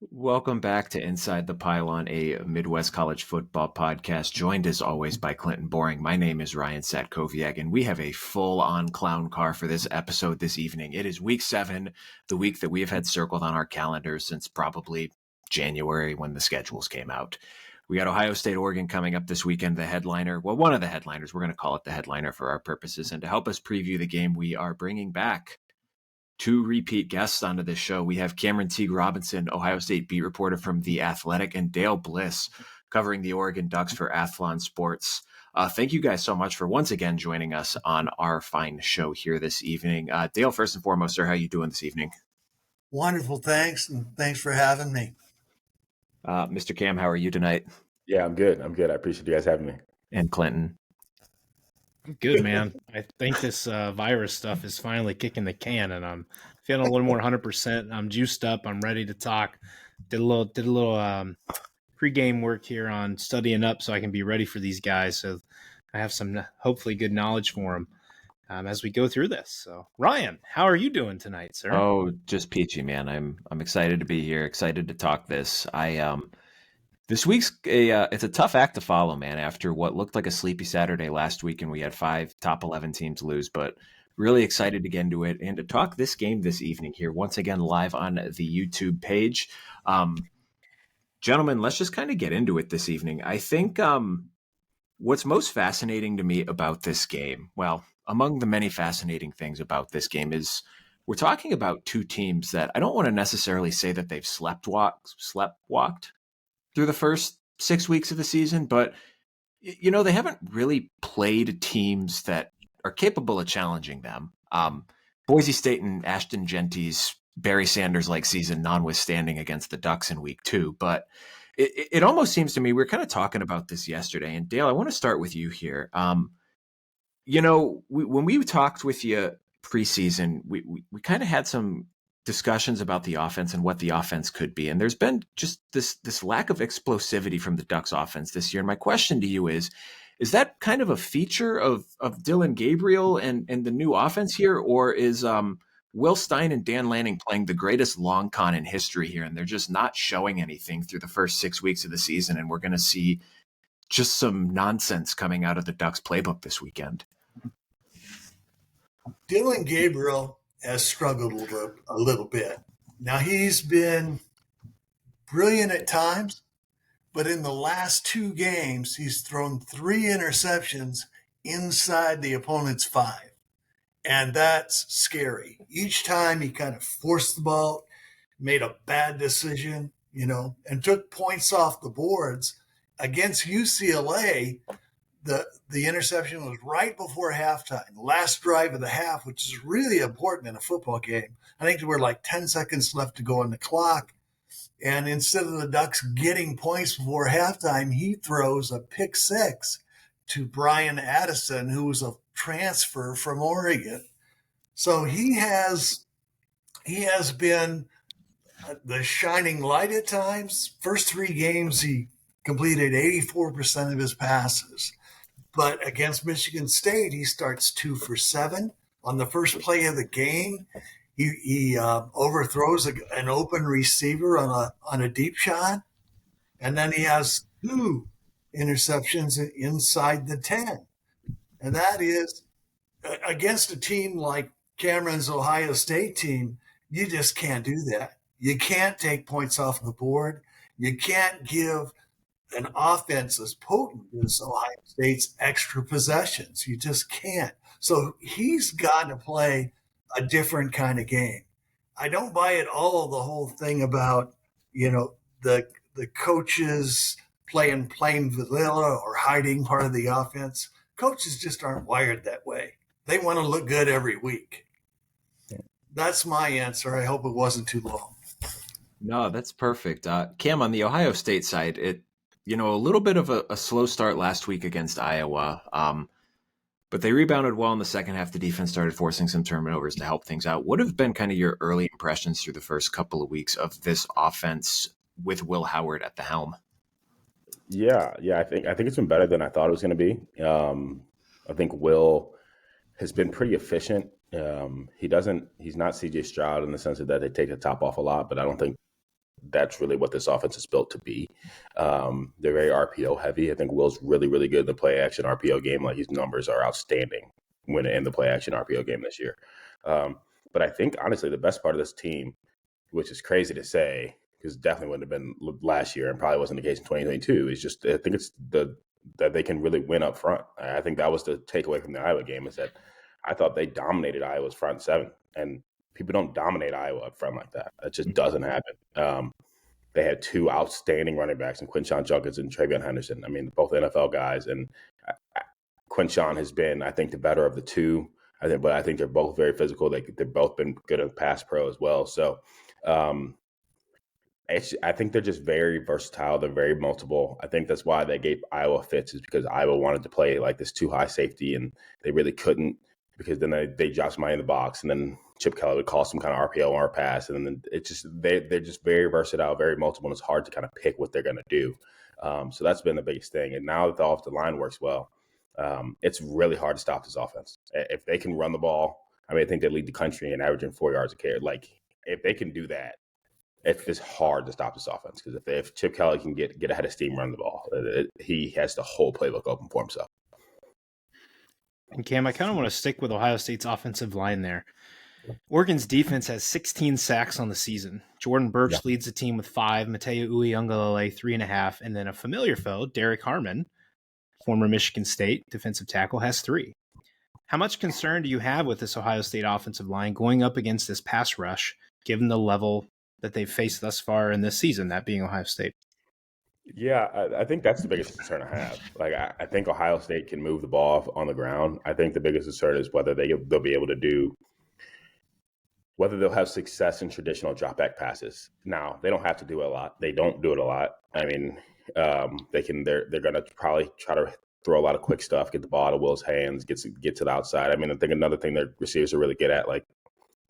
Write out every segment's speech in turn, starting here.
Welcome back to Inside the Pylon, a Midwest college football podcast, joined as always by Clinton Boring. My name is Ryan Satkowiak, and we have a full-on clown car for this episode this evening. It is week 7, the week that we have had circled on our calendars since probably January when the schedules came out. We got Ohio State, Oregon coming up this weekend, the headliner. Well, one of the headliners. We're going to call it the headliner for our purposes. And to help us preview the game, we are bringing back 2 repeat guests onto this show. We have Cameron Teague-Robinson, Ohio State beat reporter from The Athletic, and Dale Bliss covering the Oregon Ducks for Athlon Sports. Thank you guys so much for once again joining us on our fine show here this evening. Dale, first and foremost, sir, how you doing this evening? Wonderful, thanks, and thanks for having me. Mr. Cam, how are you tonight? Yeah, I'm good. I appreciate you guys having me. And Clinton? I'm good, man. I think this virus stuff is finally kicking the can, and I'm feeling a little more 100%. I'm juiced up. I'm ready to talk. Did a little pregame work here on studying up so I can be ready for these guys. So I have some hopefully good knowledge for them as we go through this. So Ryan, how are you doing tonight, sir? Oh, just peachy, man. I'm excited to be here. Excited to talk this. This week's it's a tough act to follow, man, after what looked like a sleepy Saturday last week, and we had 5 top 11 teams lose, but really excited to get into it and to talk this game this evening here, once again, live on the YouTube page. Gentlemen, let's just kind of get into it this evening. I think what's most fascinating to me about this game, well, among the many fascinating things about this game is we're talking about 2 teams that I don't want to necessarily say that they've slept walked through the first 6 weeks of the season, but they haven't really played teams that are capable of challenging them. Boise State and Ashton Genty's Barry Sanders-like season notwithstanding against the Ducks in week 2, but it almost seems to me, we were kind of talking about this yesterday, and Dale, I want to start with you here. When we talked with you preseason, we kind of had some discussions about the offense and what the offense could be. And there's been just this lack of explosivity from the Ducks offense this year. And my question to you is that kind of a feature of Dylan Gabriel and the new offense here? Or is Will Stein and Dan Lanning playing the greatest long con in history here, and they're just not showing anything through the first 6 weeks of the season, and we're going to see just some nonsense coming out of the Ducks playbook this weekend? Dylan Gabriel has struggled a little bit. Now, he's been brilliant at times, but in the last 2 games, he's thrown 3 interceptions inside the opponent's 5. And that's scary. Each time he kind of forced the ball, made a bad decision, and took points off the boards. Against UCLA, the interception was right before halftime, last drive of the half, which is really important in a football game. I think there were like 10 seconds left to go on the clock. And instead of the Ducks getting points before halftime, he throws a pick 6 to Brian Addison, who was a transfer from Oregon. So he has been the shining light at times. First 3 games, he completed 84% of his passes. But against Michigan State, he starts 2 for 7. On the first play of the game, he overthrows an open receiver on a deep shot. And then he has 2 interceptions inside the 10. And that is against a team like Cameron's Ohio State team, you just can't do that. You can't take points off the board. You can't give an offense as potent as Ohio State's extra possessions. You just can't. So he's got to play a different kind of game. I don't buy it all, the whole thing about, the coaches playing plain vanilla or hiding part of the offense. Coaches just aren't wired that way. They want to look good every week. That's my answer. I hope it wasn't too long. No, that's perfect. Cam, on the Ohio State side, a little bit of a slow start last week against Iowa, but they rebounded well in the second half. The defense started forcing some turnovers to help things out. What have been kind of your early impressions through the first couple of weeks of this offense with Will Howard at the helm? Yeah. I think it's been better than I thought it was going to be. I think Will has been pretty efficient. He's not CJ Stroud in the sense that they take the top off a lot, but I don't think that's really what this offense is built to be. They're very RPO heavy. I think Will's really, really good in the play action RPO game. Like, his numbers are outstanding when in the play action RPO game this year. But I think, honestly, the best part of this team, which is crazy to say, because definitely wouldn't have been last year and probably wasn't the case in 2022, is just, I think it's that they can really win up front. I think that was the takeaway from the Iowa game, is that I thought they dominated Iowa's front seven, and people don't dominate Iowa up front like that. It just doesn't happen. They had two outstanding running backs in Quinshon Judkins and Travion Henderson. I mean, both NFL guys, and Quinshon has been, I think, the better of the two. But I think they're both very physical. They've both been good at pass pro as well. So I think they're just very versatile. They're very multiple. I think that's why they gave Iowa fits, is because Iowa wanted to play like this too high safety, and they really couldn't, because then they dropped somebody in the box, and then Chip Kelly would call some kind of RPO or pass, and then it's just they're just very versatile, very multiple, and it's hard to kind of pick what they're going to do. So that's been the biggest thing. And now that the offensive line works well, it's really hard to stop this offense. If they can run the ball, I mean, I think they lead the country in averaging 4 yards a carry. Like, if they can do that, it's hard to stop this offense, because if Chip Kelly can get ahead of steam running the ball, he has the whole playbook open for himself. And Cam, I kind of want to stick with Ohio State's offensive line there. Oregon's defense has 16 sacks on the season. Jordan Burch leads the team with 5, Mateo Uiagalelei 3.5, and then a familiar foe, Derek Harmon, former Michigan State defensive tackle, has 3. How much concern do you have with this Ohio State offensive line going up against this pass rush, given the level that they've faced thus far in this season, that being Ohio State? Yeah, I think that's the biggest concern I have. Like, I think Ohio State can move the ball on the ground. I think the biggest concern is whether they'll be able to whether they'll have success in traditional drop back passes. Now, they don't have to do it a lot. They don't do it a lot. I mean, they're going to probably try to throw a lot of quick stuff, get the ball out of Will's hands, get to the outside. I mean, I think another thing that receivers are really good at, like,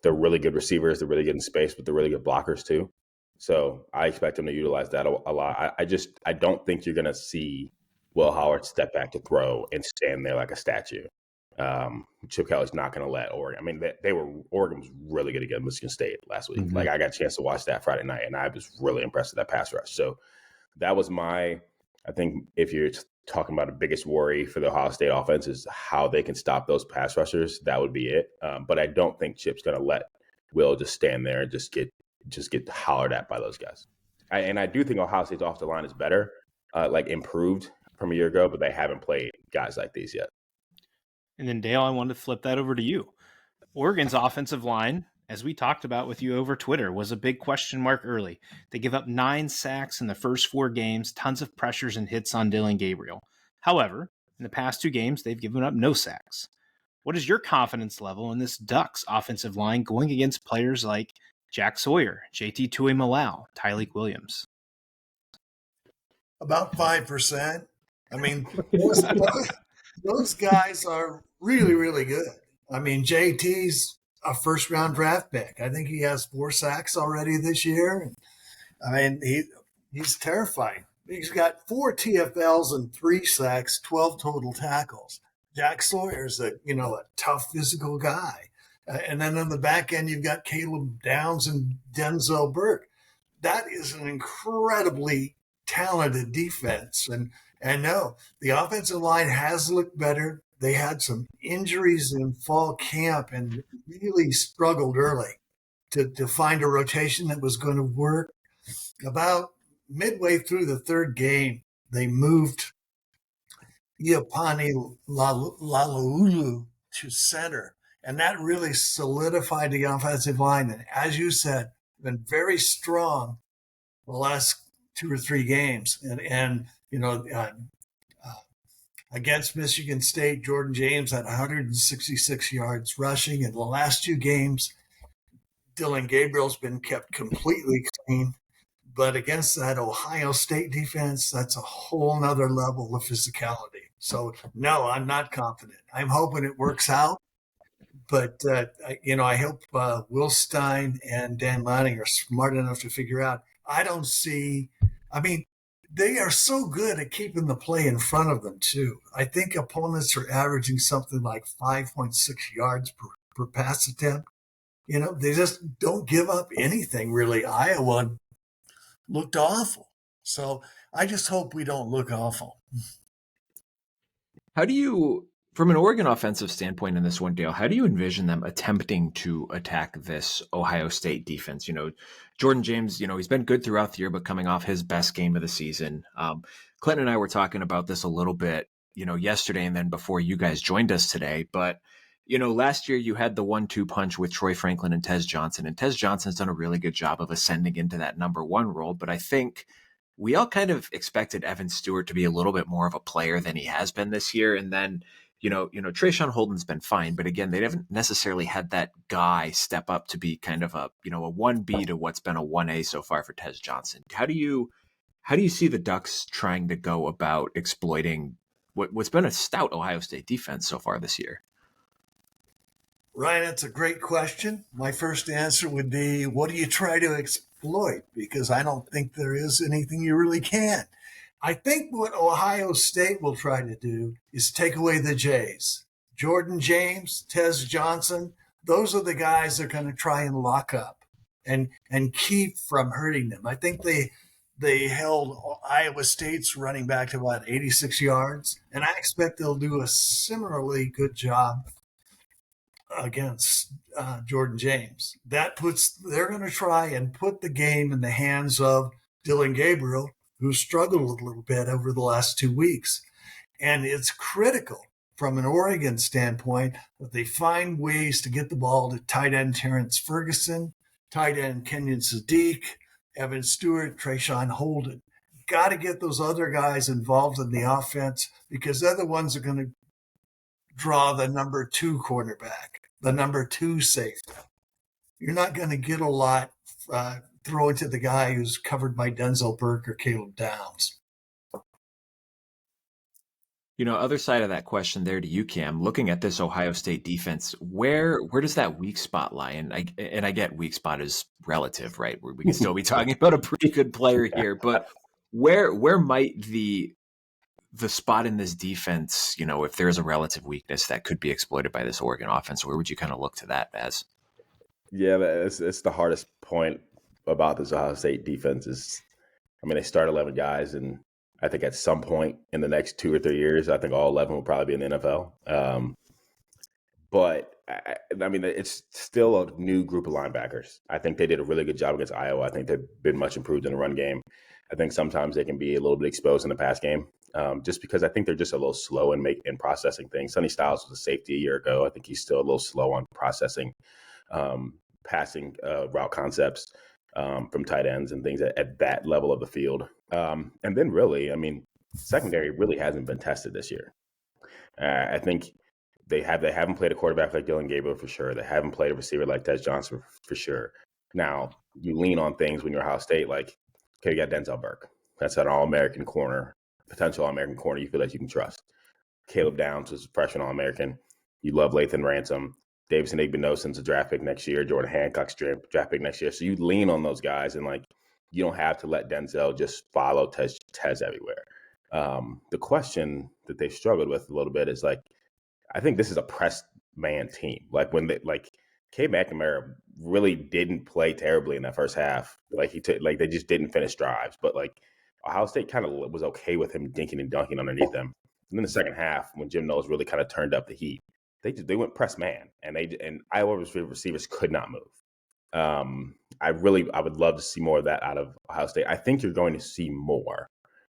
they're really good receivers, they're really good in space, but they're really good blockers too. So I expect them to utilize that a lot. I don't think you're going to see Will Howard step back to throw and stand there like a statue. Chip Kelly's not going to let Oregon. I mean, Oregon was really good against Michigan State last week. Mm-hmm. Like, I got a chance to watch that Friday night, and I was really impressed with that pass rush. So that was I think if you're talking about the biggest worry for the Ohio State offense is how they can stop those pass rushers, that would be it. But I don't think Chip's going to let Will just stand there and just get hollered at by those guys. And I do think Ohio State's offensive line is better, like improved from a year ago, but they haven't played guys like these yet. And then, Dale, I wanted to flip that over to you. Oregon's offensive line, as we talked about with you over Twitter, was a big question mark early. They give up 9 sacks in the first 4 games, tons of pressures and hits on Dylan Gabriel. However, in the past 2 games, they've given up no sacks. What is your confidence level in this Ducks offensive line going against players like Jack Sawyer, JT Tuimoloau, Tyleik Williams? About 5%. I mean, those guys are really, really good. I mean, JT's a first-round draft pick. I think he has 4 sacks already this year. I mean, he's terrifying. He's got 4 TFLs and 3 sacks, 12 total tackles. Jack Sawyer's a tough physical guy. And then on the back end, you've got Caleb Downs and Denzel Burke. That is an incredibly talented defense. And no, the offensive line has looked better. They had some injuries in fall camp and really struggled early to find a rotation that was going to work. About midway through the 3rd game, they moved Iapani Lalaulu to center. And that really solidified the offensive line. And as you said, been very strong the last 2 or 3 games. And against Michigan State, Jordan James had 166 yards rushing. In the last 2 games, Dylan Gabriel's been kept completely clean. But against that Ohio State defense, that's a whole nother level of physicality. So, no, I'm not confident. I'm hoping it works out. But, I hope Will Stein and Dan Lanning are smart enough to figure out. They are so good at keeping the play in front of them, too. I think opponents are averaging something like 5.6 yards per pass attempt. They just don't give up anything, really. Iowa looked awful. So I just hope we don't look awful. How do you, from an Oregon offensive standpoint in this one, Dale, how do you envision them attempting to attack this Ohio State defense? Jordan James, he's been good throughout the year, but coming off his best game of the season. Clinton and I were talking about this a little bit, yesterday and then before you guys joined us today. But, last year you had the 1-2 punch with Troy Franklin and Tez Johnson, and Tez Johnson's done a really good job of ascending into that number one role. But I think we all kind of expected Evan Stewart to be a little bit more of a player than he has been this year. And then, Trayshawn Holden's been fine, but again, they haven't necessarily had that guy step up to be kind of a 1B to what's been a 1A so far for Tez Johnson. How do you see the Ducks trying to go about exploiting what's been a stout Ohio State defense so far this year? Ryan, that's a great question. My first answer would be, what do you try to exploit? Because I don't think there is anything you really can. I think what Ohio State will try to do is take away the J's. Jordan James, Tez Johnson, those are the guys they're going to try and lock up and keep from hurting them. I think they held Iowa State's running back to about 86 yards, and I expect they'll do a similarly good job against Jordan James. They're going to try and put the game in the hands of Dylan Gabriel, who struggled a little bit over the last 2 weeks. And it's critical from an Oregon standpoint that they find ways to get the ball to tight end Terrence Ferguson, tight end Kenyon Sadiq, Evan Stewart, Trayshawn Holden. Got to get those other guys involved in the offense, because they're the ones that are going to draw the number 2 quarterback, the number 2 safety. You're not going to get a lot throwing to the guy who's covered by Denzel Burke or Caleb Downs. Other side of that question there to you, Cam, looking at this Ohio State defense, where does that weak spot lie? And I get weak spot is relative, right? We can still be talking about a pretty good player here, but where might the spot in this defense, if there's a relative weakness that could be exploited by this Oregon offense, where would you kind of look to that as? Yeah, it's the hardest point about this Ohio State defense is, they start 11 guys, and I think at some point in the next 2 or 3 years, I think all 11 will probably be in the NFL. But it's still a new group of linebackers. I think they did a really good job against Iowa. I think they've been much improved in the run game. I think sometimes they can be a little bit exposed in the pass game, just because I think they're just a little slow in processing things. Sonny Styles was a safety a year ago. I think he's still a little slow on processing passing route concepts from tight ends and things at that level of the field. And then really, secondary really hasn't been tested this year. I think they haven't played a quarterback like Dylan Gabriel for sure. They haven't played a receiver like Tez Johnson for sure. Now, you lean on things when you're Ohio State, like, okay, you got Denzel Burke. That's an All-American corner, potential All-American corner you feel like you can trust. Caleb Downs was a freshman All-American. You love Lathan Ransom. Davison Igbenogsen's a draft pick next year. Jordan Hancock's draft pick next year. So you lean on those guys, and you don't have to let Denzel just follow Tez everywhere. The question that they've struggled with a little bit is I think this is a press man team. Cade McNamara really didn't play terribly in that first half. They just didn't finish drives. But Ohio State kind of was okay with him dinking and dunking underneath them. And then the second half, when Jim Knowles really kind of turned up the heat, they went press man, and Iowa receivers could not move. I would love to see more of that out of Ohio State. I think you're going to see more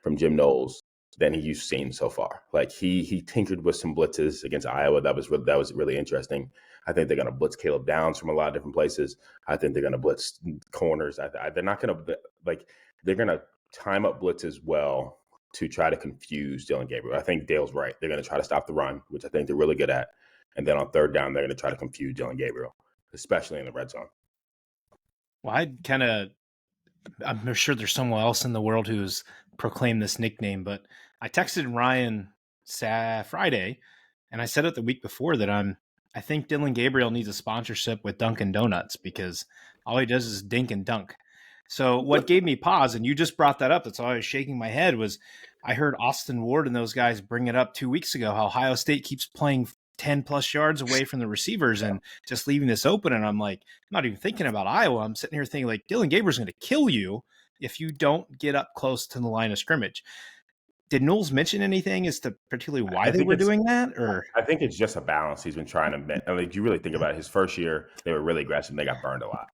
from Jim Knowles than you've seen so far. He tinkered with some blitzes against Iowa. That was really interesting. I think they're going to blitz Caleb Downs from a lot of different places. I think they're going to blitz corners. They're not going to they're going to time up blitzes well to try to confuse Dylan Gabriel. I think Dale's right. They're going to try to stop the run, which I think they're really good at. And then on third down, they're going to try to confuse Dylan Gabriel, especially in the red zone. Well, I'm sure there's someone else in the world who's proclaimed this nickname, but I texted Ryan Friday, and I said it the week before that I think Dylan Gabriel needs a sponsorship with Dunkin' Donuts, because all he does is dink and dunk. So what gave me pause, and you just brought that up, that's why I was shaking my head, was I heard Austin Ward and those guys bring it up 2 weeks ago, how Ohio State keeps playing 10 plus yards away from the receivers and just leaving this open. And I'm not even thinking about Iowa. I'm sitting here thinking Dylan Gabriel's going to kill you. if you don't get up close to the line of scrimmage. Did Knowles mention anything as to particularly why they were doing that? Or I think it's just a balance he's been trying to. I mean, if you really think about it, his first year they were really aggressive. And they got burned a lot.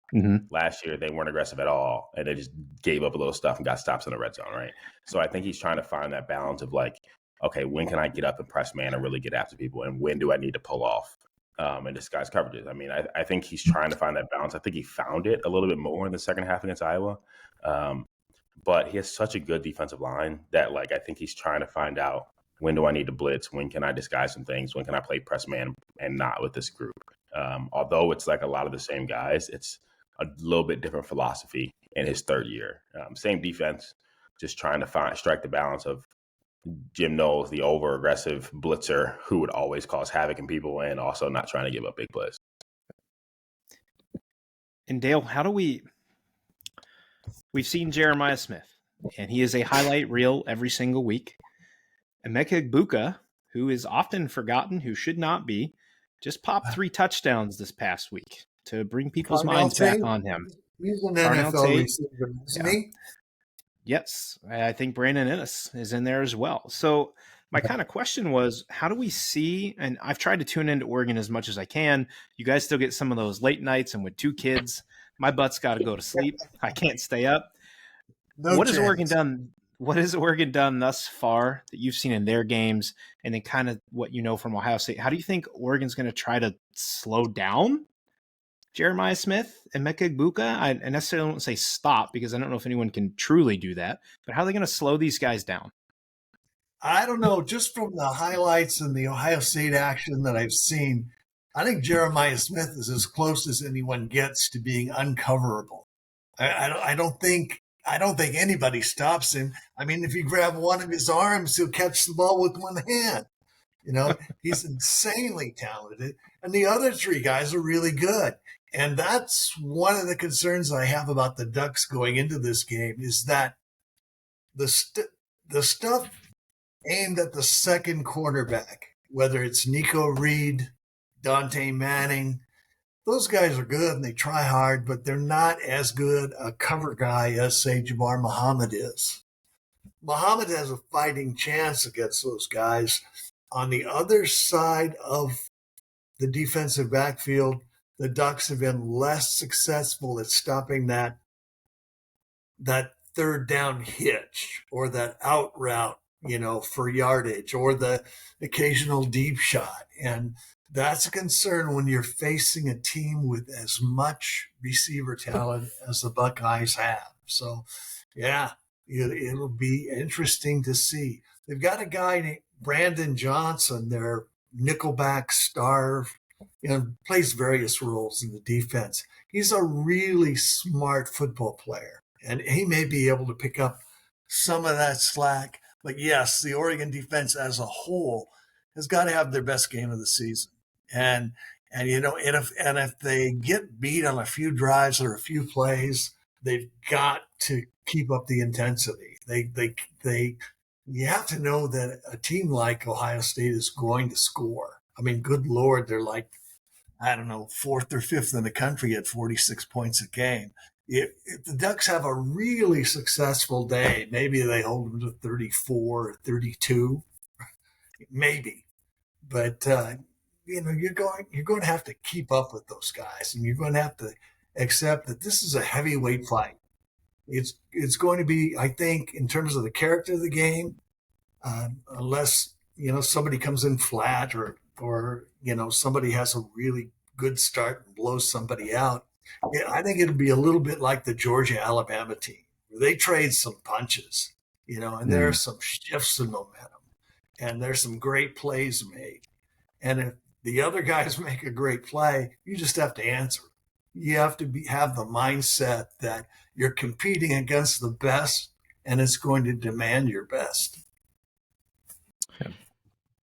Last year they weren't aggressive at all, and they just gave up a little stuff and got stops in the red zone, right? So I think he's trying to find that balance of like, okay, when can I get up and press man and really get after people, and when do I need to pull off and disguise coverages? I mean, I think he's trying to find that balance. I think he found it a little bit more in the second half against Iowa. But he has such a good defensive line that, like, I think he's trying to find out, when do I need to blitz? When can I disguise some things? When can I play press man and not with this group? Although it's like a lot of the same guys, it's a little bit different philosophy in his third year. Same defense, just trying to strike the balance of Jim Knowles, the over-aggressive blitzer who would always cause havoc in people, and also not trying to give up big plays. And Dale, how do we've seen Jeremiah Smith, and he is a highlight reel every single week. Emeka Egbuka, who is often forgotten, who should not be, just popped 3 touchdowns this past week to bring people's minds back on him. He's an NFL receiver, isn't he? Yes, I think Brandon Ennis is in there as well. So my kind of question was, how do we see, and I've tried to tune into Oregon as much as I can. You guys still get some of those late nights, and with 2 kids, my butt's got to go to sleep. I can't stay up. What has Oregon done? What has Oregon done thus far that you've seen in their games, and then kind of what you know from Ohio State? How do you think Oregon's going to try to slow down Jeremiah Smith and Emeka Egbuka? I necessarily don't say stop, because I don't know if anyone can truly do that, but how are they going to slow these guys down? I don't know. Just from the highlights and the Ohio State action that I've seen, I think Jeremiah Smith is as close as anyone gets to being uncoverable. I don't think anybody stops him. I mean, if you grab one of his arms, he'll catch the ball with one hand. You know, he's insanely talented. And the other 3 guys are really good. And that's one of the concerns I have about the Ducks going into this game, is that the stuff aimed at the second quarterback, whether it's Nico Reed, Dante Manning, those guys are good and they try hard, but they're not as good a cover guy as, say, Jabbar Muhammad is. Muhammad has a fighting chance against those guys. On the other side of the defensive backfield, the Ducks have been less successful at stopping that third down hitch or that out route, for yardage, or the occasional deep shot. And that's a concern when you're facing a team with as much receiver talent as the Buckeyes have. So, yeah, it'll be interesting to see. They've got a guy named Brandon Johnson, their nickelback star, plays various roles in the defense. He's a really smart football player, and he may be able to pick up some of that slack. But yes, the Oregon defense as a whole has got to have their best game of the season. And if they get beat on a few drives or a few plays, they've got to keep up the intensity. You have to know that a team like Ohio State is going to score. I mean, good Lord, they're like, I don't know, 4th or 5th in the country at 46 points a game. If the Ducks have a really successful day, maybe they hold them to 34 or 32, maybe. But you're going to have to keep up with those guys, and you're going to have to accept that this is a heavyweight fight. It's going to be, I think, in terms of the character of the game, unless somebody comes in flat or somebody has a really good start and blows somebody out. I think it'll be a little bit like the Georgia-Alabama team, where they trade some punches, and there are some shifts in momentum, and there's some great plays made. And if the other guys make a great play, you just have to answer. You have to have the mindset that you're competing against the best, and it's going to demand your best.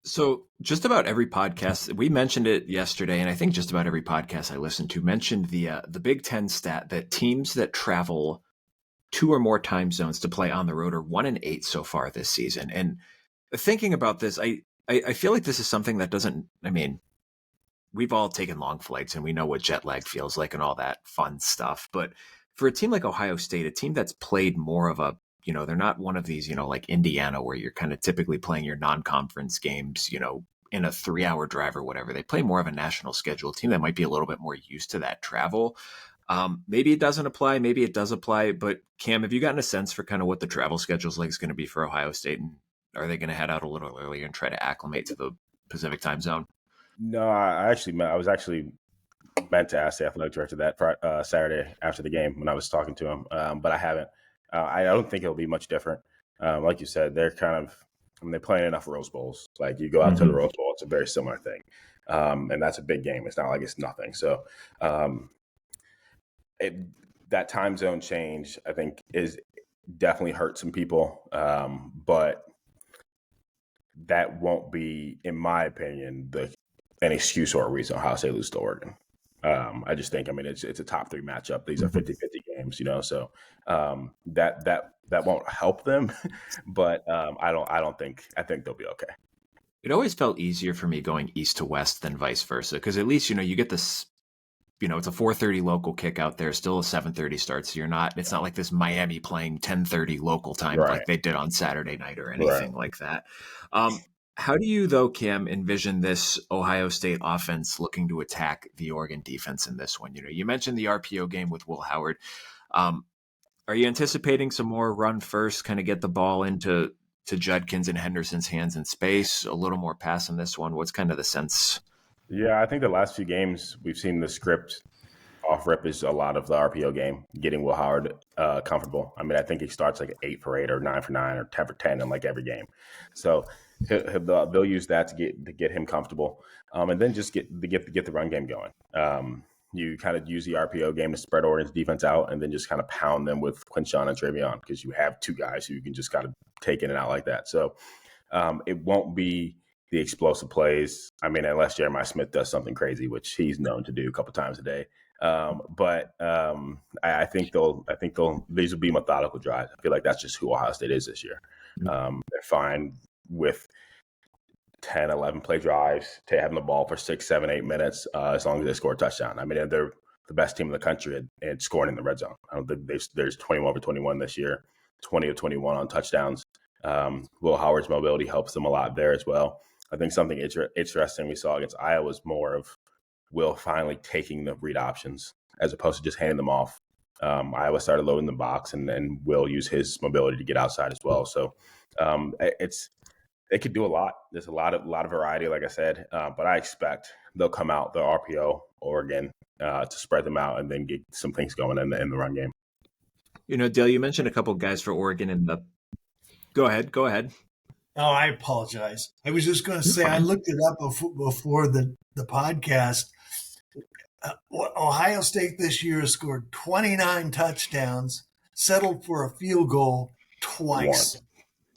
So just about every podcast, we mentioned it yesterday, and I think just about every podcast I listened to mentioned the Big Ten stat that teams that travel 2 or more time zones to play on the road are 1-8 so far this season. And thinking about this, I feel like this is something that we've all taken long flights and we know what jet lag feels like and all that fun stuff. But for a team like Ohio State, a team that's played more of a, they're not one of these, like Indiana, where you're kind of typically playing your non-conference games, in a 3-hour drive or whatever. They play more of a national schedule team that might be a little bit more used to that travel. Maybe it doesn't apply. Maybe it does apply. But Cam, have you gotten a sense for kind of what the travel schedule is going to be for Ohio State? And are they going to head out a little earlier and try to acclimate to the Pacific time zone? No, I was actually meant to ask the athletic director that Saturday after the game when I was talking to him, but I haven't. I don't think it'll be much different. Like you said, they're they're playing enough Rose Bowls. Like you go out to the Rose Bowl, it's a very similar thing, and that's a big game. It's not like it's nothing. So that time zone change, I think, is definitely hurt some people, but that won't be, in my opinion, an excuse or a reason Ohio State loses to Oregon. I just think, it's a top 3 matchup. These are 50-50 games, so that won't help them, but I think they'll be okay. It always felt easier for me going east to west than vice versa, because at least, you get this, it's a 4:30 local kick out there, still a 7:30 start. So it's not like this Miami playing 10:30 local time like they did on Saturday night or anything like that. How do you, though, Cam, envision this Ohio State offense looking to attack the Oregon defense in this one? You mentioned the RPO game with Will Howard. Are you anticipating some more run first, kind of get the ball into Judkins and Henderson's hands in space, a little more pass in this one? What's kind of the sense? Yeah, I think the last few games we've seen the script off rip is a lot of the RPO game, getting Will Howard comfortable. I think he starts like 8 for 8 or 9 for 9 or 10 for 10 in like every game. So they'll use that to get him comfortable, and then just get the run game going. You kind of use the RPO game to spread Oregon's defense out, and then just kind of pound them with Quinshawn and Travion, because you have 2 guys who you can just kind of take in and out like that. So it won't be the explosive plays. Unless Jeremiah Smith does something crazy, which he's known to do a couple times a day. But I think these will be methodical drives. I feel like that's just who Ohio State is this year. They're fine with 10, 11 play drives to having the ball for 6, 7, 8 minutes, as long as they score a touchdown. They're the best team in the country at scoring in the red zone. I don't think there's 21 for 21 this year, 20 of 21 on touchdowns. Will Howard's mobility helps them a lot there as well. I think something interesting we saw against Iowa was more of Will finally taking the read options as opposed to just handing them off. Iowa started loading the box, and Will use his mobility to get outside as well. So they could do a lot. There's a lot of variety, like I said, but I expect they'll come out the RPO Oregon to spread them out and then get some things going in the run game. Dale, you mentioned a couple guys for Oregon in the. Go ahead. Oh, I apologize. I was just going to say, I looked it up before the podcast. Ohio State this year has scored 29 touchdowns, settled for a field goal twice.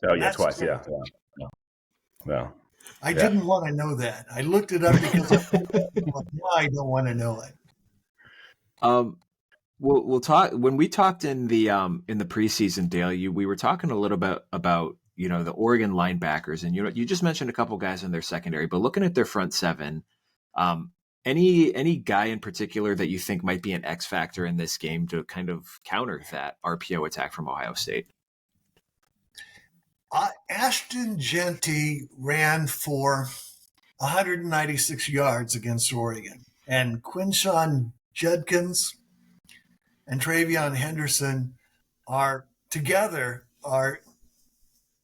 Oh, yeah, twice. Yeah. I didn't want to know that. I looked it up because I don't want to know it. We'll talk when we talked in the preseason, Dale. We were talking a little bit about the Oregon linebackers, and you just mentioned a couple guys in their secondary, but looking at their front seven, any guy in particular that you think might be an X factor in this game to kind of counter that RPO attack from Ohio State? Ashton Jeanty ran for 196 yards against Oregon, and Quinshawn Judkins and Travion Henderson are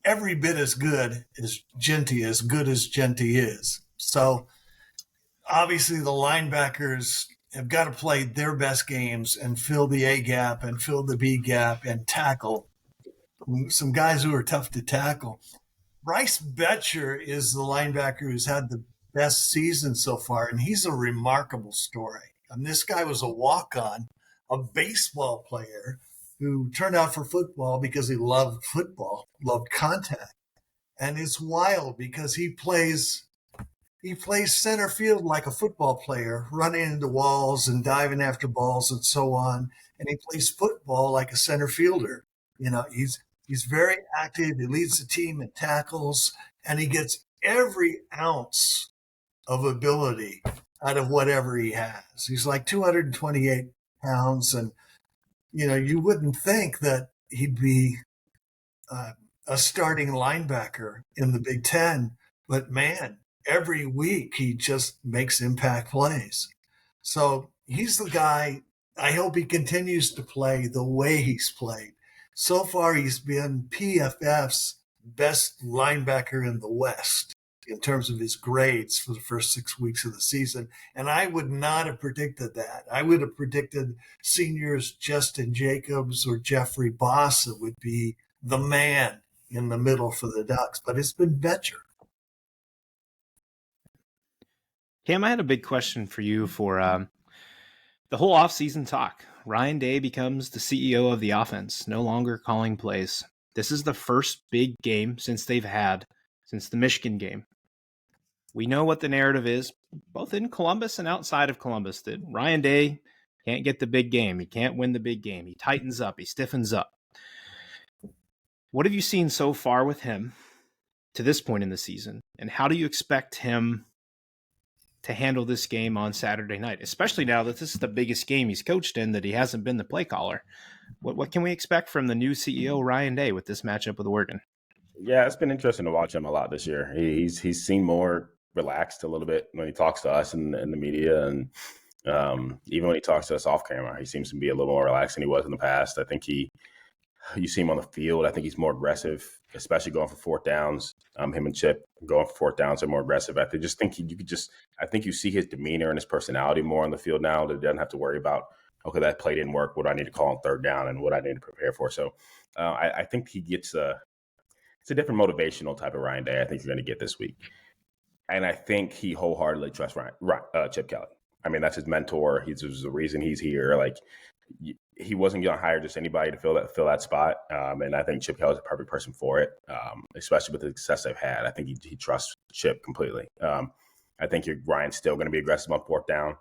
every bit as good as Jeanty is. So obviously the linebackers have got to play their best games and fill the A gap and fill the B gap and tackle some guys who are tough to tackle. Bryce Betcher is the linebacker who's had the best season so far, and he's a remarkable story. This guy was a walk-on, a baseball player who turned out for football because he loved football, loved contact. And it's wild because he plays center field like a football player, running into walls and diving after balls and so on. And he plays football like a center fielder. He's very active. He leads the team in tackles, and he gets every ounce of ability out of whatever he has. He's like 228 pounds, and you wouldn't think that he'd be a starting linebacker in the Big Ten, but man, every week he just makes impact plays. So he's the guy. I hope he continues to play the way he's played. So far, he's been PFF's best linebacker in the West in terms of his grades for the first 6 weeks of the season. And I would not have predicted that. I would have predicted seniors Justin Jacobs or Jeffrey Bossa would be the man in the middle for the Ducks, but it's been Betcher. Cam, I had a big question for you for the whole offseason talk. Ryan Day becomes the CEO of the offense, no longer calling plays. This is the first big game since the Michigan game. We know what the narrative is, both in Columbus and outside of Columbus, that Ryan Day can't get the big game. He can't win the big game. He tightens up. He stiffens up. What have you seen so far with him to this point in the season? And how do you expect him to handle this game on Saturday night, especially now that this is the biggest game he's coached in, that he hasn't been the play caller? What can we expect from the new CEO, Ryan Day, with this matchup with Oregon? Yeah, it's been interesting to watch him a lot this year. He's seemed more relaxed a little bit when he talks to us and the media, and even when he talks to us off camera, he seems to be a little more relaxed than he was in the past. I think you see him on the field. I think he's more aggressive, especially going for fourth downs. Him and Chip going for fourth downs are more aggressive. I think you see his demeanor and his personality more on the field now, that he doesn't have to worry about, okay, that play didn't work. What do I need to call on third down and what I need to prepare for? So I think he gets it's a different motivational type of Ryan Day I think you're going to get this week. And I think he wholeheartedly trusts Chip Kelly. I mean, that's his mentor. He's the reason he's here. Like, he wasn't going to hire just anybody to fill that spot. And I think Chip Kelly's the perfect person for it, especially with the success they've had. I think he trusts Chip completely. I think Ryan's still going to be aggressive on fourth down.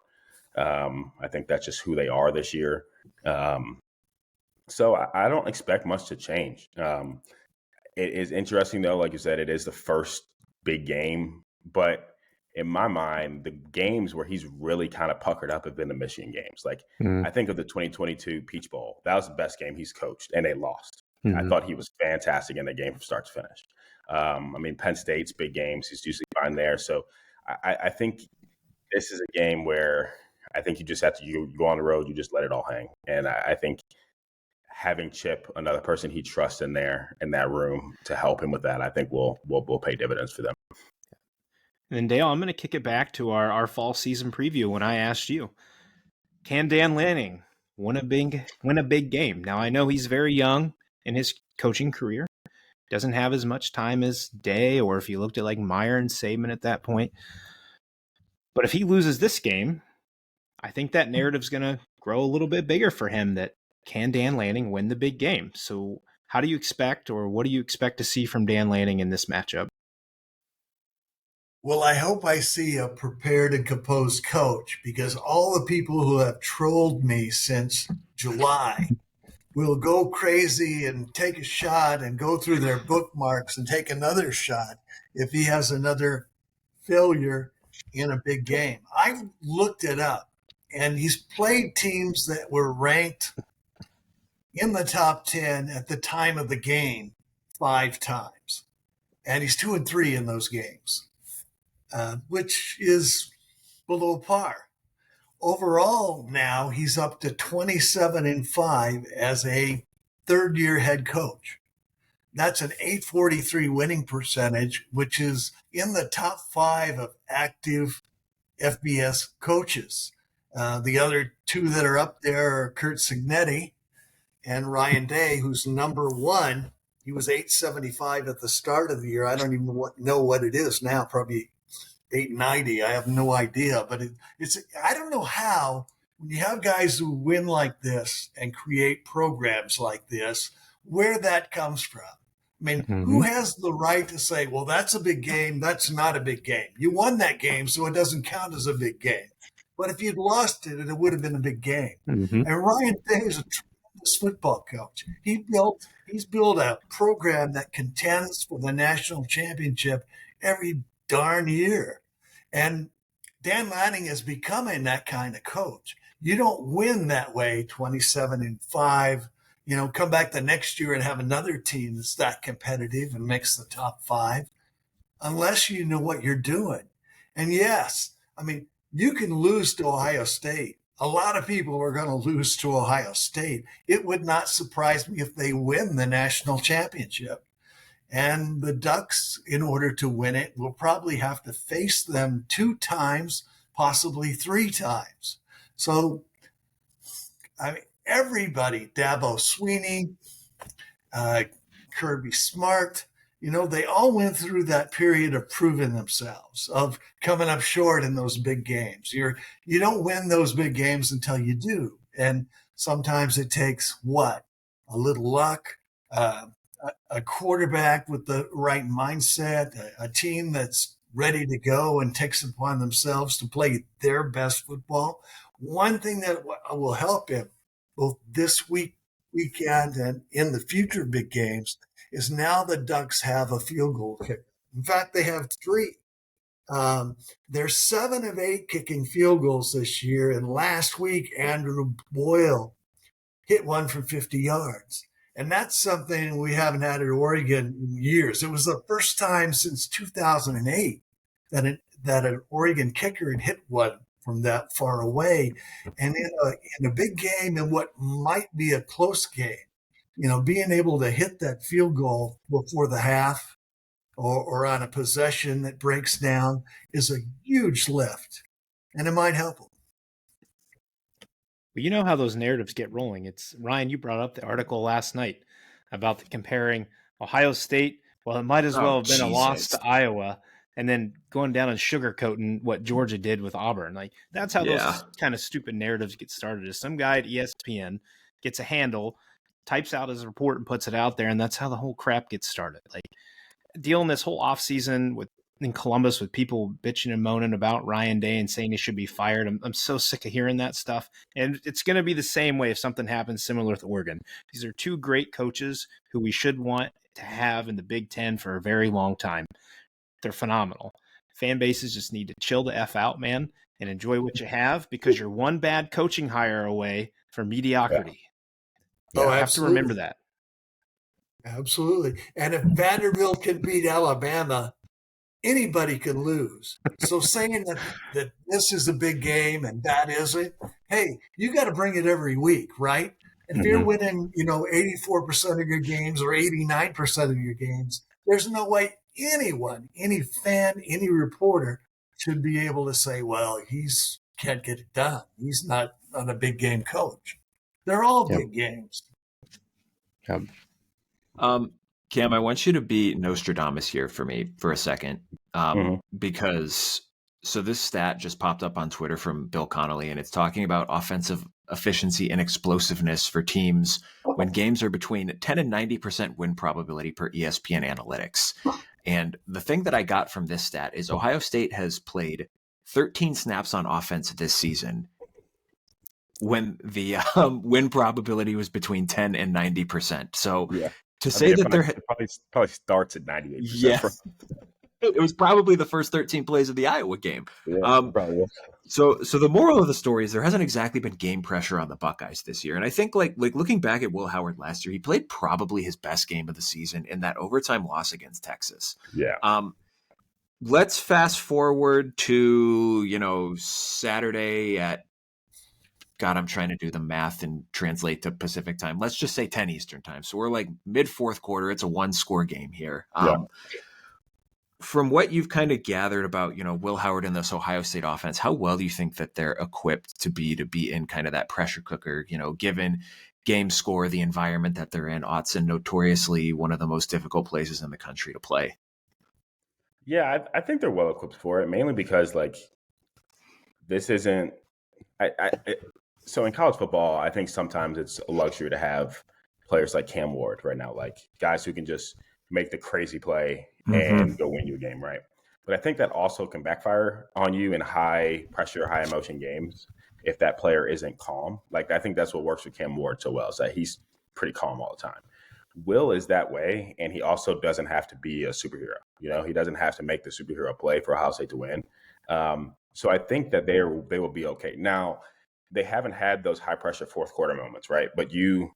I think that's just who they are this year. So I don't expect much to change. It is interesting, though, like you said, it is the first big game. But in my mind, the games where he's really kind of puckered up have been the Michigan games. Like, I think of the 2022 Peach Bowl. That was the best game he's coached, and they lost. I thought he was fantastic in the game from start to finish. I mean, Penn State's big games, he's usually fine there. So I think this is a game where I think you just have to you go on the road, you just let it all hang. And I think having Chip, another person he trusts in that room to help him with that, I think will pay dividends for them. And then, Dale, I'm going to kick it back to our fall season preview when I asked you, can Dan Lanning win a big game? Now, I know he's very young in his coaching career, doesn't have as much time as Day, or if you looked at like Meyer and Saban at that point. But if he loses this game, I think that narrative's going to grow a little bit bigger for him, that can Dan Lanning win the big game? So how do you expect, or what do you expect to see from Dan Lanning in this matchup? Well, I hope I see a prepared and composed coach, because all the people who have trolled me since July will go crazy and take a shot and go through their bookmarks and take another shot if he has another failure in a big game. I've looked it up, and he's played teams that were ranked in the top 10 at the time of the game 5 times. And he's 2-3 in those games. Which is below par. Overall, now he's up to 27-5 as a third-year head coach. That's an .843 winning percentage, which is in the top 5 of active FBS coaches. The other 2 that are up there are Kurt Signetti and Ryan Day, who's number 1. He was .875 at the start of the year. I don't even know what it is now, probably .890. I have no idea, but it's I don't know how, when you have guys who win like this and create programs like this, where that comes from. I mean, who has the right to say, well, that's a big game, that's not a big game? You won that game, so it doesn't count as a big game. But if you'd lost it, it would have been a big game. And Ryan Day is a tremendous football coach. He's built a program that contends for the national championship every darn year. And Dan Lanning is becoming that kind of coach. You don't win that way 27-5. Come back the next year and have another team that's that competitive and makes the top 5 unless you know what you're doing. And yes, I mean, you can lose to Ohio State. A lot of people are going to lose to Ohio State. It would not surprise me if they win the national championship. And the Ducks, in order to win it, will probably have to face them 2 times, possibly 3 times. So, I mean, everybody, Dabo Sweeney, Kirby Smart, they all went through that period of proving themselves, of coming up short in those big games. You don't win those big games until you do. And sometimes it takes what? A little luck, a quarterback with the right mindset, a team that's ready to go and takes it upon themselves to play their best football. One thing that will help him both this weekend and in the future big games is now the Ducks have a field goal kicker. In fact, they have 3. They're 7 of 8 kicking field goals this year. And last week, Andrew Boyle hit one from 50 yards. And that's something we haven't had at Oregon in years. It was the first time since 2008 that an Oregon kicker had hit one from that far away. And in a big game, in what might be a close game, being able to hit that field goal before the half or on a possession that breaks down is a huge lift. And it might help them. But you know how those narratives get rolling. It's Ryan, you brought up the article last night about the comparing Ohio State. Well, it might as well have been a loss to Iowa, and then going down and sugarcoating what Georgia did with Auburn. Like, that's how those kind of stupid narratives get started. Is some guy at ESPN gets a handle, types out his report and puts it out there, and that's how the whole crap gets started. Like, dealing this whole offseason in Columbus with people bitching and moaning about Ryan Day and saying he should be fired. I'm so sick of hearing that stuff. And it's going to be the same way if something happens similar with Oregon. These are 2 great coaches who we should want to have in the Big Ten for a very long time. They're phenomenal. Fan bases just need to chill the F out, man, and enjoy what you have, because you're one bad coaching hire away from mediocrity. Yeah. You have to remember that. Absolutely. And if Vanderbilt can beat Alabama, anybody can lose. So saying that this is a big game and that isn't, hey, you got to bring it every week, right? If you're winning, 84% of your games or 89% of your games, there's no way anyone, any fan, any reporter should be able to say, well, he's can't get it done. He's not a big game coach. They're all big games. Yep. Cam, I want you to be Nostradamus here for me for a second, because this stat just popped up on Twitter from Bill Connolly, and it's talking about offensive efficiency and explosiveness for teams when games are between 10 and 90% win probability per ESPN analytics. And the thing that I got from this stat is Ohio State has played 13 snaps on offense this season when the win probability was between 10 and 90%. So to say that it probably starts at 98%. Yes. It was probably the first 13 plays of the Iowa game. Yeah, probably was. So the moral of the story is there hasn't exactly been game pressure on the Buckeyes this year. And I think like looking back at Will Howard last year, he played probably his best game of the season in that overtime loss against Texas. Yeah. Let's fast forward to, Saturday at, God, I'm trying to do the math and translate to Pacific time. Let's just say 10 Eastern time. So we're like mid fourth quarter. It's a 1-score game here. From what you've kind of gathered about, Will Howard and this Ohio State offense, how well do you think that they're equipped to be in kind of that pressure cooker, given game score, the environment that they're in? Autzen, notoriously one of the most difficult places in the country to play. Yeah, I think they're well equipped for it, mainly because this isn't so in college football, I think sometimes it's a luxury to have players like Cam Ward right now, like guys who can just make the crazy play and go win you a game, right? But I think that also can backfire on you in high pressure, high emotion games if that player isn't calm. Like, I think that's what works with Cam Ward so well, is that he's pretty calm all the time. Will is that way, and he also doesn't have to be a superhero. He doesn't have to make the superhero play for Ohio State to win. So I think that they will be okay. Now, they haven't had those high pressure fourth quarter moments, right? But you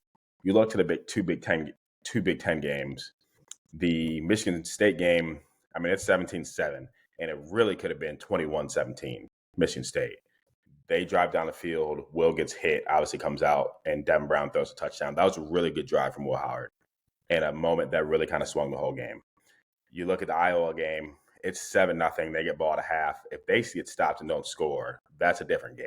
look to the two Big Ten games. The Michigan State game, I mean, it's 17-7, and it really could have been 21-17, Michigan State. They drive down the field, Will gets hit, obviously comes out, and Devin Brown throws a touchdown. That was a really good drive from Will Howard, and a moment that really kind of swung the whole game. You look at the Iowa game, it's 7-0. They get ball at a half. If they get stopped and don't score, that's a different game.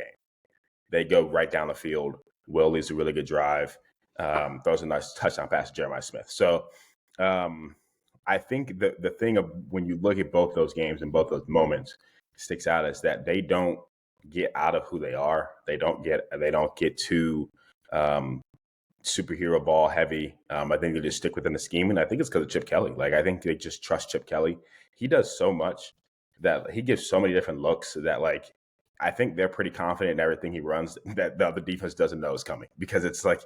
They go right down the field. Will leads a really good drive, throws a nice touchdown pass to Jeremiah Smith. So I think the thing of when you look at both those games and both those moments sticks out is that they don't get out of who they are. They don't get too superhero ball heavy. I think they just stick within the scheme, and I think it's because of Chip Kelly. Like, I think they just trust Chip Kelly. He does so much that he gives so many different looks that, like, I think they're pretty confident in everything he runs that the other defense doesn't know is coming, because it's like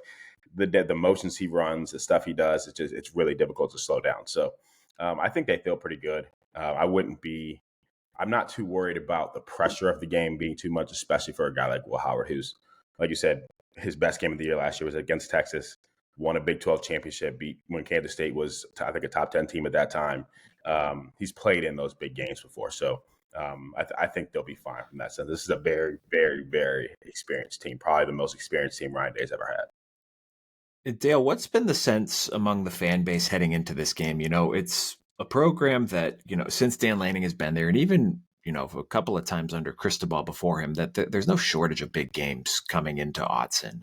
the motions he runs, the stuff he does, it's really difficult to slow down. So I think they feel pretty good. I'm not too worried about the pressure of the game being too much, especially for a guy like Will Howard, who's, like you said, his best game of the year last year was against Texas, won a Big 12 championship, beat when Kansas State was, I think, a top 10 team at that time. He's played in those big games before. So I think they'll be fine from that sense. This is a very, very, very experienced team, probably the most experienced team Ryan Day's ever had. Dale, what's been the sense among the fan base heading into this game? You know, it's a program that, you know, since Dan Lanning has been there, and even, you know, a couple of times under Cristobal before him, that there's no shortage of big games coming into Autzen.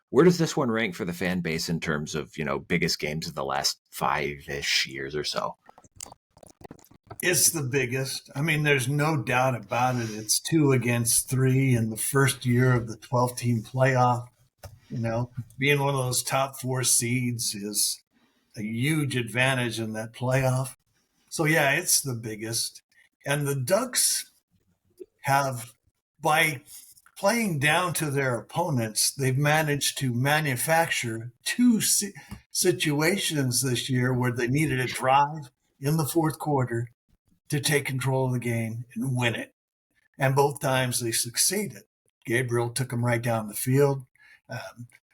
Where does this one rank for the fan base in terms of, you know, biggest games of the last 5-ish years or so? It's the biggest. I mean, there's no doubt about it. It's 2 against 3 in the first year of the 12-team playoff. You know, being one of those top 4 seeds is a huge advantage in that playoff. So, yeah, it's the biggest. And the Ducks have, by playing down to their opponents, they've managed to manufacture 2 situations this year where they needed a drive in the fourth quarter to take control of the game and win it. And both times they succeeded. Gabriel took them right down the field.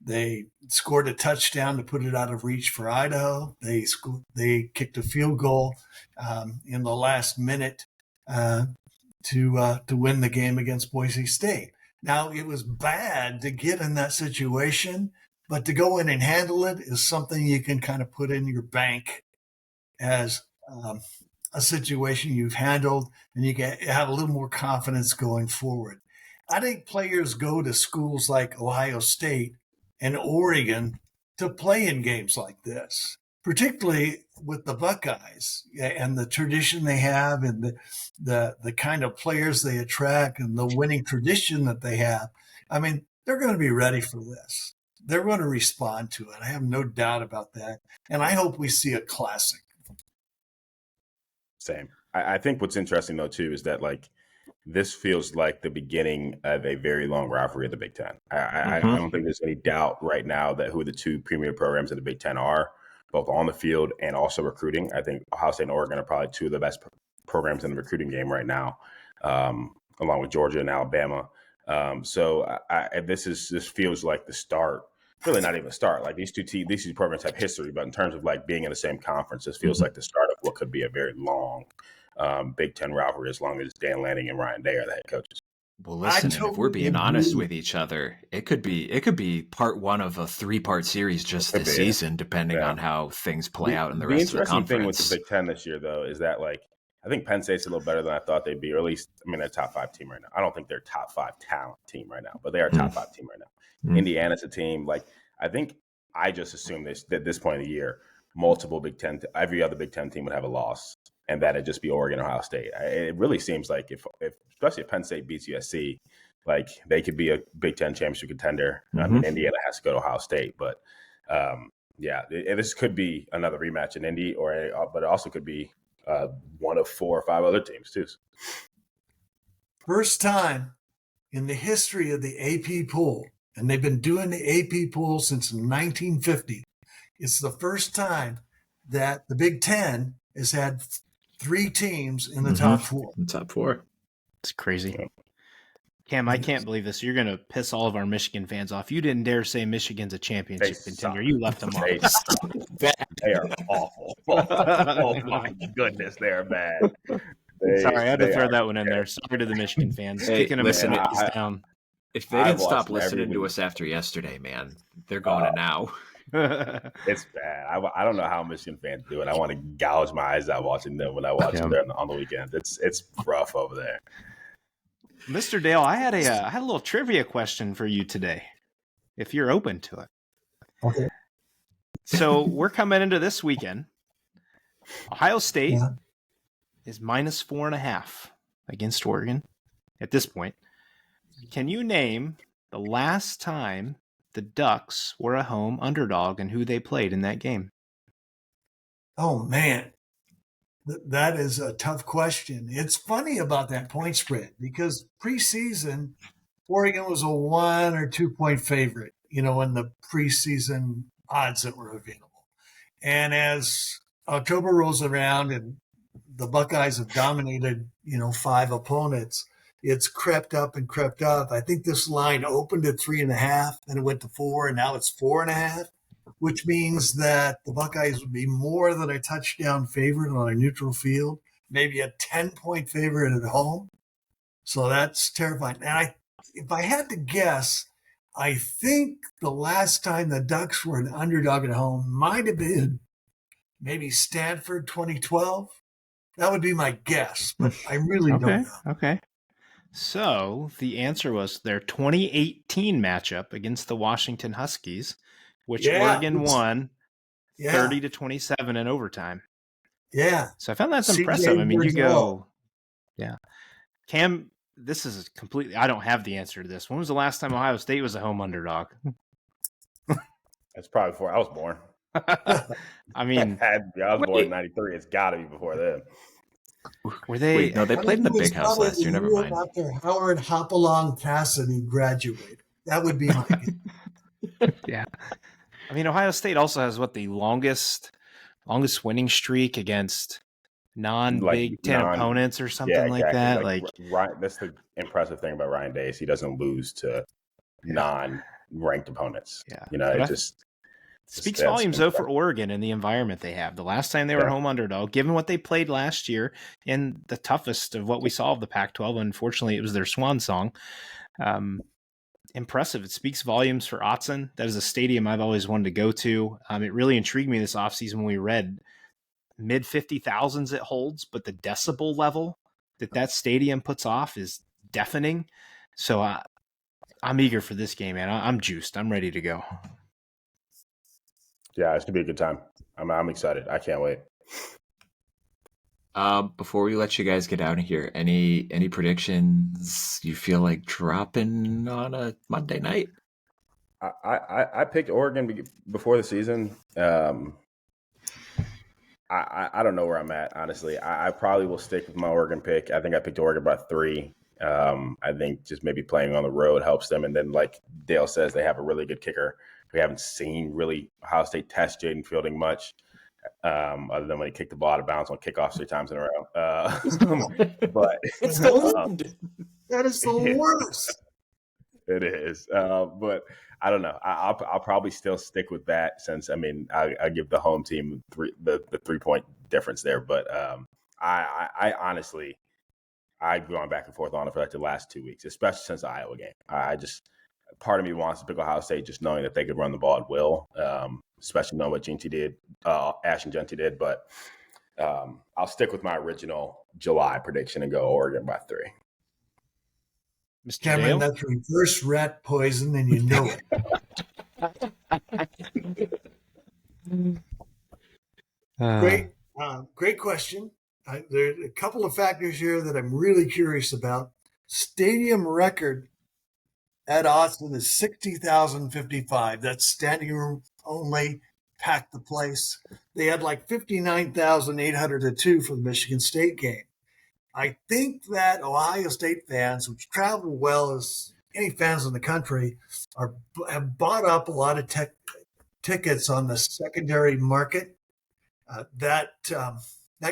They scored a touchdown to put it out of reach for Idaho. They kicked a field goal in the last minute to win the game against Boise State. Now, it was bad to get in that situation, but to go in and handle it is something you can kind of put in your bank as a situation you've handled, and you can have a little more confidence going forward. I think players go to schools like Ohio State and Oregon to play in games like this, particularly with the Buckeyes and the tradition they have and the kind of players they attract and the winning tradition that they have. I mean, they're going to be ready for this. They're going to respond to it. I have no doubt about that. And I hope we see a classic. Same. I think what's interesting, though, too, is that, like, this feels like the beginning of a very long rivalry of the Big Ten. I don't think there's any doubt right now that who the 2 premier programs in the Big Ten are, both on the field and also recruiting. I think Ohio State and Oregon are probably 2 of the best programs in the recruiting game right now, along with Georgia and Alabama. So this feels like the start. Really not even a start. Like, these two programs have history, but in terms of, like, being in the same conference, this feels like the start of what could be a very long Big Ten rivalry, as long as Dan Lanning and Ryan Day are the head coaches. Well, listen, if we're being honest with each other, it could be part 1 of a 3-part series just this season, depending on how things play out in the rest of the conference. The interesting thing with the Big Ten this year, though, is that, like, I think Penn State's a little better than I thought they'd be, or at least, I mean, they're a top 5 team right now. I don't think they're a top 5 talent team right now, but they are a top 5 team right now. Indiana's a team, like, I think I just assumed at this point of the year, every other Big Ten team would have a loss, and that it'd just be Oregon, Ohio State. It really seems like if especially if Penn State beats USC, like, they could be a Big Ten championship contender. I mean, Indiana has to go to Ohio State, but this could be another rematch in Indy, but it also could be one of 4 or 5 other teams too. First time in the history of the AP poll, and they've been doing the AP poll since 1950. It's the first time that the Big Ten has had 3 teams in the top 4. The top 4. It's crazy. Cam, I can't believe this. You're going to piss all of our Michigan fans off. You didn't dare say Michigan's a championship contender. You left them They, off. they are awful. Oh my goodness, they're bad. Sorry, I had to throw that one in there. Sorry to the Michigan fans. Hey, Kicking them listen, down. If they didn't stop listening to us after yesterday, man, they're going to now. It's bad. I don't know how Michigan fans do it. I want to gouge my eyes out watching them when I watch them there on the weekend. It's rough over there. Mr. Dale, I had a little trivia question for you today, if you're open to it. Okay. So we're coming into this weekend. Ohio State is -4.5 against Oregon at this point. Can you name the last time the Ducks were a home underdog and who they played in that game? Oh, man. That is a tough question. It's funny about that point spread because preseason, Oregon was a 1 or 2 point favorite, in the preseason odds that were available. And as October rolls around and the Buckeyes have dominated, 5 opponents, it's crept up and crept up. I think this line opened at 3.5, then it went to 4, and now it's 4.5. Which means that the Buckeyes would be more than a touchdown favorite on a neutral field, maybe a 10-point favorite at home. So that's terrifying. And if I had to guess, I think the last time the Ducks were an underdog at home might have been maybe Stanford 2012. That would be my guess, but I really don't know. Okay. So the answer was their 2018 matchup against the Washington Huskies, which Oregon won 30-27 in overtime. Yeah. So I found that's impressive. I mean, you go, Cam, this is completely, I don't have the answer to this. When was the last time Ohio State was a home underdog? That's probably before I was born. I mean, I was born in 93. It's got to be before then. Were they? Wait, no, they played in the Big House last year. Never mind. After Howard Hopalong Cassidy graduated. That would be my guess. Yeah. I mean, Ohio State also has the longest winning streak against non-Big Ten opponents or something like that. That's the impressive thing about Ryan Day is he doesn't lose to non-ranked opponents. Yeah, it just speaks volumes though for Oregon and the environment they have. The last time they were home underdog, given what they played last year in the toughest of what we saw of the Pac-12, unfortunately, it was their swan song. Impressive. It speaks volumes for Autzen. That is a stadium I've always wanted to go to. It really intrigued me this offseason when we read mid 50,000s it holds, but the decibel level that stadium puts off is deafening. So I'm eager for this game, man. I'm juiced. I'm ready to go. Yeah, it's gonna be a good time. I'm excited. I can't wait. Before we let you guys get out of here, any predictions you feel like dropping on a Monday night? I picked Oregon before the season. I don't know where I'm at, honestly. I probably will stick with my Oregon pick. I think I picked Oregon by 3. I think just maybe playing on the road helps them. And then, like Dale says, they have a really good kicker. We haven't seen really Ohio State test Jaden Fielding much, other than when he kicked the ball out of bounds on kickoffs 3 times in a row. But it's the that is the worst. It is. But I don't know. I'll probably still stick with that since, I give the home team the 3-point difference there. But I honestly, I've gone back and forth on it for the last 2 weeks, especially since the Iowa game. Part of me wants to pick Ohio State just knowing that they could run the ball at will, especially knowing what Ginty did, Ash and Ginty did. But I'll stick with my original July prediction and go Oregon by 3. Mr. Cameron, Dale? that's reverse rat poison, and you know it. Great question. There are a couple of factors here that I'm really curious about. Stadium record at Austin is 60,055. That's standing room only, packed the place. They had 59,802 for the Michigan State game. I think that Ohio State fans, which travel well as any fans in the country, have bought up a lot of tickets on the secondary market. That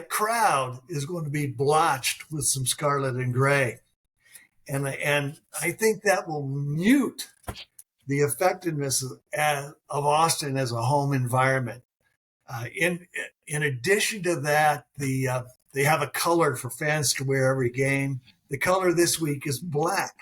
crowd is going to be blotched with some scarlet and gray. And I think that will mute the effectiveness of Austin as a home environment. In addition to that, they have a color for fans to wear every game. The color this week is black.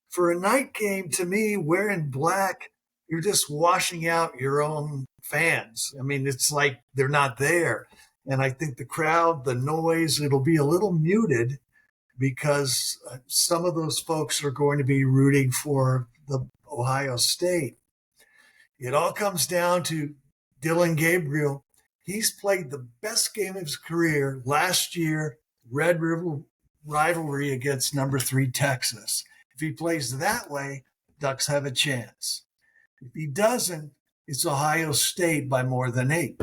For a night game, to me, wearing black, you're just washing out your own fans. I mean, it's like they're not there. And I think the crowd, the noise, it'll be a little muted because some of those folks are going to be rooting for the Ohio State. It all comes down to Dylan Gabriel. He's played the best game of his career last year, Red River rivalry against number 3 Texas. If he plays that way, Ducks have a chance. If he doesn't, it's Ohio State by more than 8.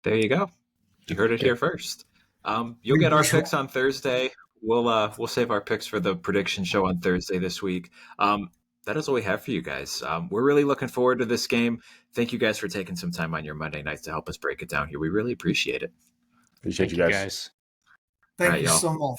There you go. You heard it here first. You'll get our picks on Thursday. We'll save our picks for the prediction show on Thursday this week. That is all we have for you guys. We're really looking forward to this game. Thank you guys for taking some time on your Monday nights to help us break it down here. We really appreciate it. Appreciate you guys. Thank you so much.